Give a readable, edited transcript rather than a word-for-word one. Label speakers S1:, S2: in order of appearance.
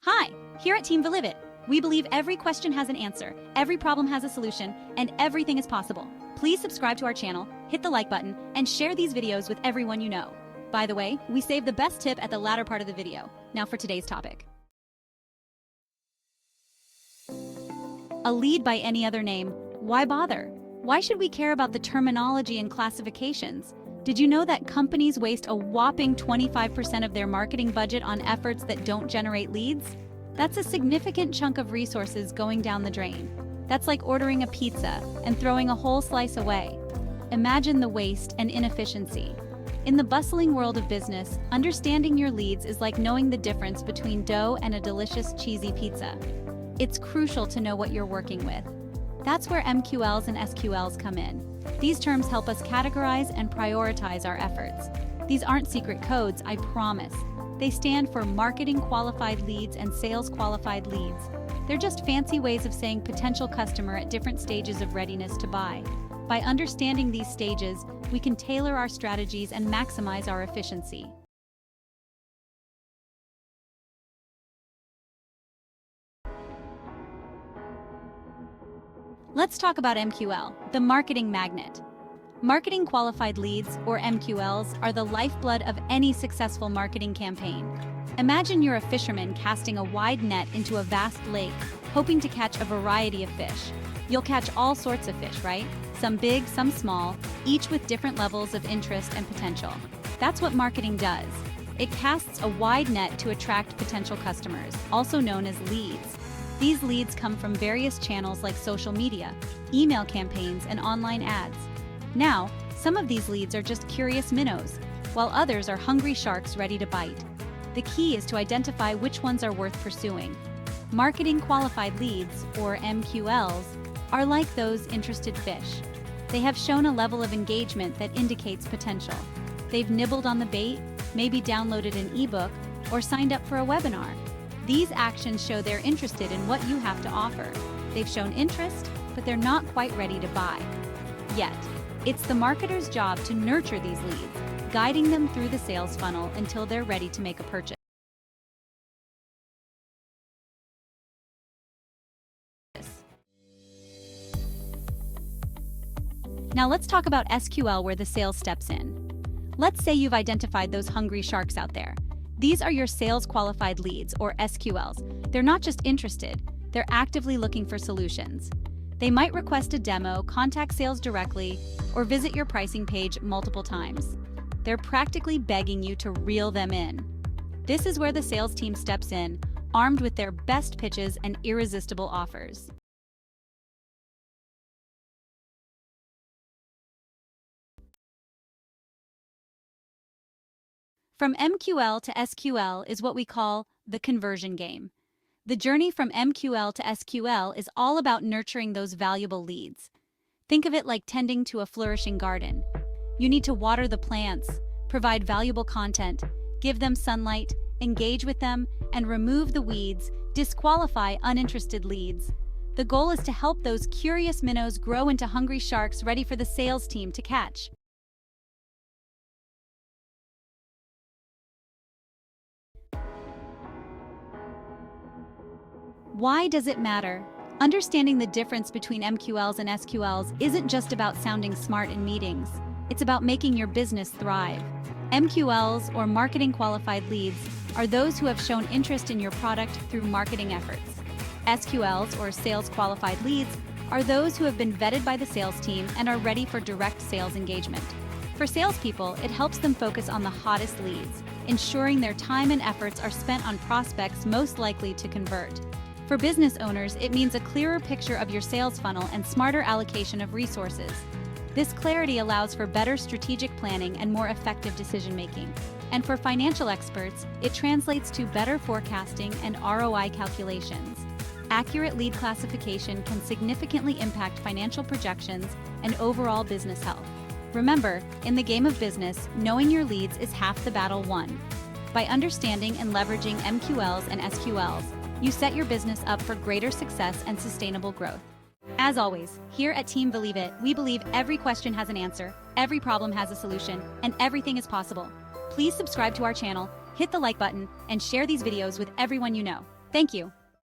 S1: Hi, here at Team Believe It, we believe every question has an answer, every problem has a solution, and everything is possible. Please subscribe to our channel, hit the like button, and share these videos with everyone you know. By the way, we saved the best tip at the latter part of the video. Now for today's topic. A lead by any other name, why bother? Why should we care about the terminology and classifications? Did you know that companies waste a whopping 25% of their marketing budget on efforts that don't generate leads? That's a significant chunk of resources going down the drain. That's like ordering a pizza and throwing a whole slice away. Imagine the waste and inefficiency. In the bustling world of business, understanding your leads is like knowing the difference between dough and a delicious cheesy pizza. It's crucial to know what you're working with. That's where MQLs and SQLs come in. These terms help us categorize and prioritize our efforts. These aren't secret codes, I promise. They stand for Marketing Qualified Leads and Sales Qualified Leads. They're just fancy ways of saying potential customer at different stages of readiness to buy. By understanding these stages, we can tailor our strategies and maximize our efficiency. Let's talk about MQL, the marketing magnet. Marketing Qualified Leads, or MQLs, are the lifeblood of any successful marketing campaign. Imagine you're a fisherman casting a wide net into a vast lake, hoping to catch a variety of fish. You'll catch all sorts of fish, right? Some big, some small, each with different levels of interest and potential. That's what marketing does. It casts a wide net to attract potential customers, also known as leads. These leads come from various channels like social media, email campaigns, and online ads. Now, some of these leads are just curious minnows, while others are hungry sharks ready to bite. The key is to identify which ones are worth pursuing. Marketing Qualified Leads, or MQLs, are like those interested fish. They have shown a level of engagement that indicates potential. They've nibbled on the bait, maybe downloaded an ebook, or signed up for a webinar. These actions show they're interested in what you have to offer. They've shown interest, but they're not quite ready to buy yet. It's the marketer's job to nurture these leads, guiding them through the sales funnel until they're ready to make a purchase. Now let's talk about SQL, where the sales steps in. Let's say you've identified those hungry sharks out there. These are your sales qualified leads, or SQLs. They're not just interested, they're actively looking for solutions. They might request a demo, contact sales directly, or visit your pricing page multiple times. They're practically begging you to reel them in. This is where the sales team steps in, armed with their best pitches and irresistible offers. From MQL to SQL is what we call the conversion game. The journey from MQL to SQL is all about nurturing those valuable leads. Think of it like tending to a flourishing garden. You need to water the plants, provide valuable content, give them sunlight, engage with them, and remove the weeds, disqualify uninterested leads. The goal is to help those curious minnows grow into hungry sharks ready for the sales team to catch. Why does it matter? Understanding the difference between MQLs and SQLs isn't just about sounding smart in meetings. It's about making your business thrive. MQLs, or Marketing Qualified Leads, are those who have shown interest in your product through marketing efforts. SQLs, or Sales Qualified Leads, are those who have been vetted by the sales team and are ready for direct sales engagement. For salespeople, it helps them focus on the hottest leads, ensuring their time and efforts are spent on prospects most likely to convert. For business owners, it means a clearer picture of your sales funnel and smarter allocation of resources. This clarity allows for better strategic planning and more effective decision-making. And for financial experts, it translates to better forecasting and ROI calculations. Accurate lead classification can significantly impact financial projections and overall business health. Remember, in the game of business, knowing your leads is half the battle won. By understanding and leveraging MQLs and SQLs, you set your business up for greater success and sustainable growth. As always, here at Team Believe It, we believe every question has an answer, every problem has a solution, and everything is possible. Please subscribe to our channel, hit the like button, and share these videos with everyone you know. Thank you.